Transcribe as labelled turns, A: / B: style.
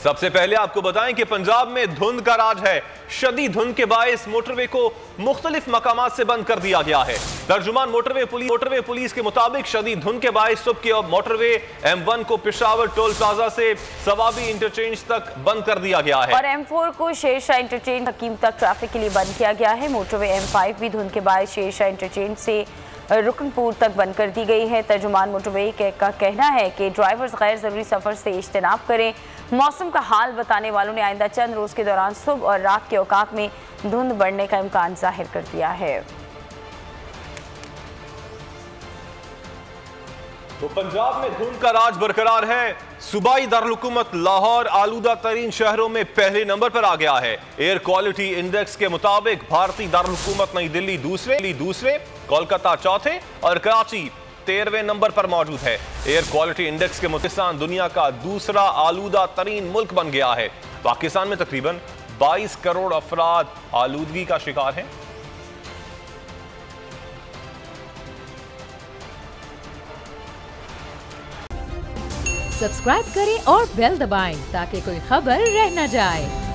A: सबसे पहले आपको बताएं कि पंजाब में धुंध का राज है। शदीद धुंध के बायस मोटरवे को मुख्तलिफ मकामात से बंद कर दिया गया है। तर्जुमान मोटरवे पुलिस के मुताबिक शदीद धुंध के बायस सुबह के मोटरवे M1 को पेशावर टोल प्लाजा से सवाबी इंटरचेंज तक बंद कर दिया गया है
B: और M4 को शेरशाह इंटरचेंज हकीम तक ट्रैफिक के लिए बंद किया गया है। मोटरवे M5 भी धुंध के बायस शेरशाह इंटरचेंज से रुकनपुर तक बंद कर दी गई है। तर्जुमान मोटरवे का कहना है कि ड्राइवर्स गैर जरूरी सफर से इज्तनाब करें। मौसम का हाल बताने वालों ने आइंदा चंद रोज के दौरान सुबह और रात के औकात में धुंध बढ़ने का इम्कान जाहिर कर दिया है।
A: तो पंजाब में धुंध का राज बरकरार है। सूबाई दारुल-हुकूमत लाहौर आलूदा तरीन शहरों में पहले नंबर पर आ गया है। एयर क्वालिटी इंडेक्स के मुताबिक भारतीय दारुल-हुकूमत नई दिल्ली दूसरे, कोलकाता चौथे और कराची 13वें नंबर पर मौजूद है। एयर क्वालिटी इंडेक्स के मुताबिक दुनिया का दूसरा आलूदा तरीन मुल्क बन गया है। पाकिस्तान में तकरीबन 22 करोड़ अफराद आलूदगी का शिकार हैं।
C: सब्सक्राइब करें और बेल दबाएं ताकि कोई खबर रह न जाए।